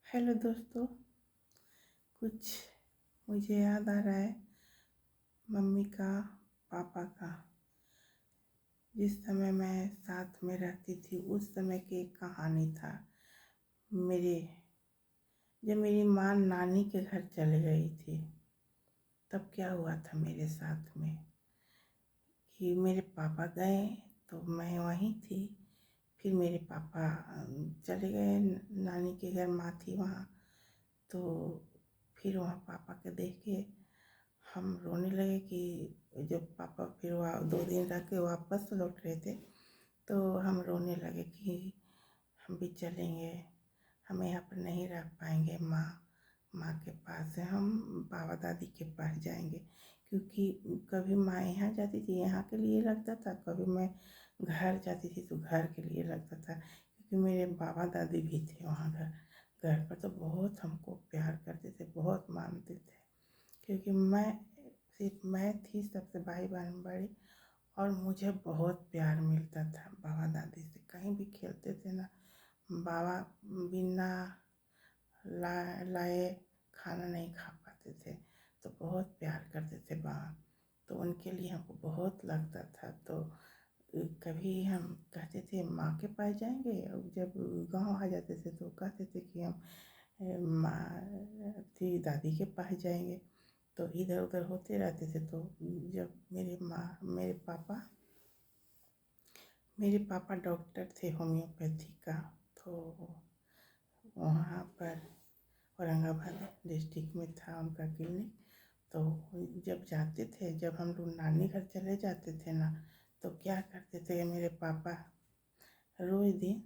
Hello दोस्तों। कुछ मुझे याद आ रहा है मम्मी का, पापा का। जिस समय मैं साथ में रहती थी उस समय की एक कहानी था। मेरे जब मेरी माँ नानी के घर चली गई थी तब क्या हुआ था मेरे साथ में कि मेरे पापा गए तो मैं वहीं थी। फिर मेरे पापा चले गए नानी के घर, माँ थी वहाँ। तो फिर वहाँ पापा के देख के हम रोने लगे कि जब पापा फिर वहाँ 2 दिन रह के वापस लौट रहे थे तो हम रोने लगे कि हम भी चलेंगे, हम यहाँ पर नहीं रह पाएंगे। माँ के पास से हम बाबा दादी के पास जाएंगे, क्योंकि कभी माँ यहाँ जाती थी यहाँ के लिए लगता था, कभी मैं घर जाती थी तो घर के लिए लगता था, क्योंकि मेरे बाबा दादी भी थे वहाँ घर घर पर। तो बहुत हमको प्यार करते थे, बहुत मानते थे, क्योंकि सिर्फ मैं थी सबसे भाई बहन बड़ी, और मुझे बहुत प्यार मिलता था बाबा दादी से। कहीं भी खेलते थे ना, बाबा बिना लाए खाना नहीं खा पाते थे, तो बहुत प्यार करते थे बाबा। तो उनके लिए हमको बहुत लगता था। तो कभी हम कहते थे माँ के पास जाएंगे, और जब गांव आ जाते थे तो कहते थे कि हम माँ थी दादी के पास जाएंगे। तो इधर उधर होते रहते थे। तो जब मेरे पापा डॉक्टर थे होम्योपैथी का, तो वहाँ पर औरंगाबाद डिस्ट्रिक्ट में था उनका क्लिनिक। तो जब जाते थे, जब हम लोग नानी घर चले जाते थे ना, तो क्या करते थे मेरे पापा, रोज दिन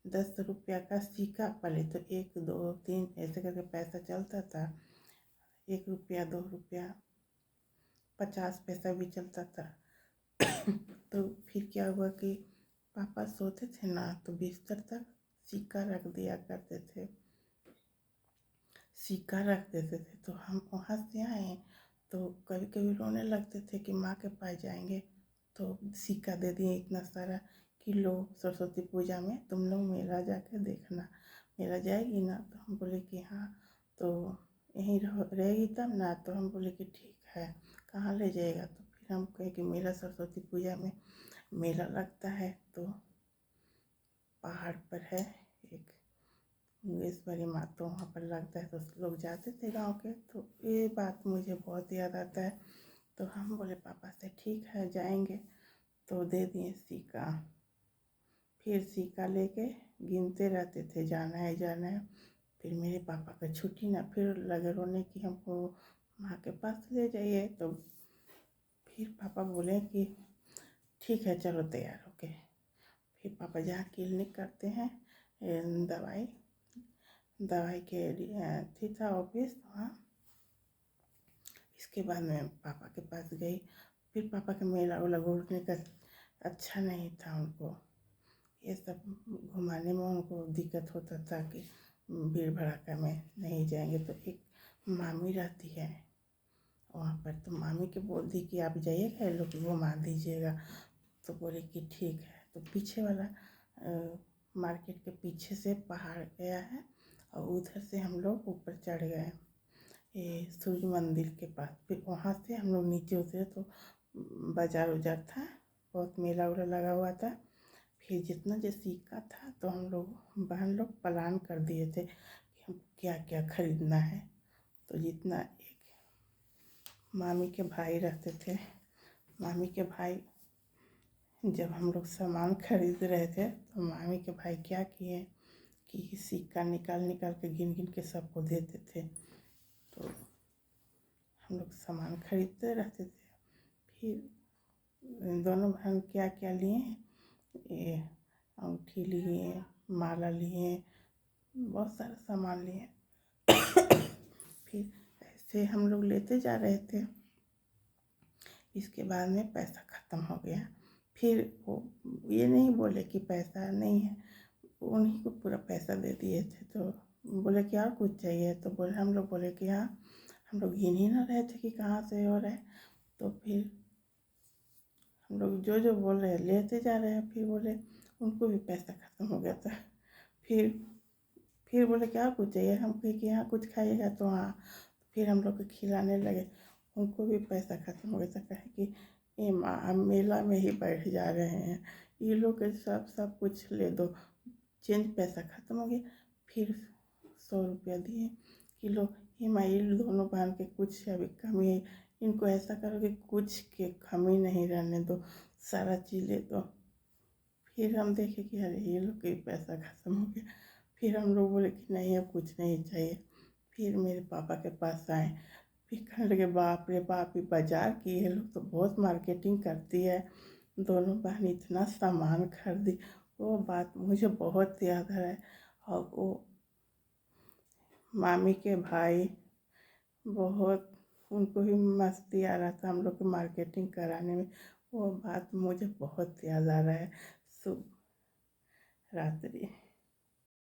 10 रुपया का सिक्का, पहले तो 1 2 3 ऐसे करके पैसा चलता था, 1 रुपया 2 रुपया 50 पैसा भी चलता था। तो फिर क्या हुआ कि पापा सोते थे ना तो बिस्तर तक सिक्का रख दिया करते थे, सिक्का रख देते थे। तो हम वहाँ से आए तो कभी कभी रोने लगते थे कि माँ के पास जाएंगे, तो सिक्का दे दिए इतना सारा कि लो सरस्वती पूजा में तुम लोग मेला जाके देखना। मेला जाएगी ना? तो हम बोले कि हाँ। तो यहीं रहेगी तब ना? तो हम बोले कि ठीक है, कहाँ ले जाएगा? तो फिर हम कहे कि मेला, सरस्वती पूजा में मेला लगता है तो पहाड़ पर है एक मुंगेश्वरी माँ, तो वहाँ पर लगता है। तो लोग जाते थे गांव के। तो ये बात मुझे बहुत याद आता है। तो हम बोले पापा से ठीक है जाएंगे, तो दे दिए सिक्का। फिर सिक्का लेके गिनते रहते थे, जाना है जाना है। फिर मेरे पापा का छुट्टी ना, फिर लगे रोने कि हमको माँ के पास ले जाइए। तो फिर पापा बोले कि ठीक है चलो तैयार होके। फिर पापा जहाँ क्लिनिक करते हैं, दवाई दवाई के थी था ऑफिस वहाँ। इसके बाद मैं पापा के पास गई। फिर पापा के मेला वेला घूमने का अच्छा नहीं था उनको, ये सब घुमाने में उनको दिक्कत होता था कि भीड़ भड़ाका में नहीं जाएंगे। तो एक मामी रहती है वहाँ पर, तो मामी के बोल दी कि आप जाइएगा, ये लोग घुमा दीजिएगा। तो बोले कि ठीक है। तो पीछे वाला मार्केट के पीछे से पहाड़ गया है, और उधर से हम लोग ऊपर चढ़ गए ये सूर्य मंदिर के पास। फिर वहाँ से हम लोग नीचे उतरे तो बाजार उजार था, बहुत मेला वेला लगा हुआ था। फिर जितना जो सिक्का था तो हम लोग बहन लोग प्लान कर दिए थे कि हम क्या क्या खरीदना है। तो जितना एक मामी के भाई रहते थे, मामी के भाई जब हम लोग सामान खरीद रहे थे तो मामी के भाई क्या किए कि सिक्का निकाल निकाल के गिन गिन के सबको देते थे। तो हम लोग सामान खरीदते रहते थे। फिर दोनों बहन क्या क्या लिए, ये अंगूठी लिए, माला लिए, बहुत सारा सामान लिए। फिर ऐसे हम लोग लेते जा रहे थे। इसके बाद में पैसा ख़त्म हो गया। फिर वो ये नहीं बोले कि पैसा नहीं है, उन्हीं को पूरा पैसा दे दिए थे। तो बोले कि और कुछ चाहिए? तो हम लोग बोले कि हाँ। हम लोग गिन ही ना रहे थे कि कहाँ से हो रहा है। तो फिर हम लोग जो जो बोल रहे हैं लेते जा रहे हैं। फिर बोले उनको भी पैसा ख़त्म हो गया था। फिर फिर बोले क्या कुछ चाहिए, हम कहे कि हाँ कुछ खाइएगा, तो हाँ फिर हम लोग को खिलाने लगे। उनको भी पैसा खत्म हो गया तो कहे कि ये माँ हम मेला में ही बैठ जा रहे हैं, ये लोग के सब कुछ ले दो। चेंज पैसा खत्म हो गया। फिर 100 रुपया दिए कि लो ये माँ ये दोनों बहन के कुछ अभी कमी है, इनको ऐसा करो कि कुछ के कमी नहीं रहने दो, सारा चीज़ ले दो। फिर हम देखे कि अरे ये लोग के पैसा खत्म हो गया। फिर हम लोग बोले कि नहीं अब कुछ नहीं चाहिए। फिर मेरे पापा के पास आए, फिर कहने लगे बाप रे बाप, ये बाजार की ये लोग तो बहुत मार्केटिंग करती है, दोनों बहन इतना सामान खरीदी। वो बात मुझे बहुत याद है। और वो मामी के भाई बहुत, उनको भी मस्ती आ रहा था हम लोग को मार्केटिंग कराने में। वो बात मुझे बहुत याद आ रहा है। शुभ रात्रि।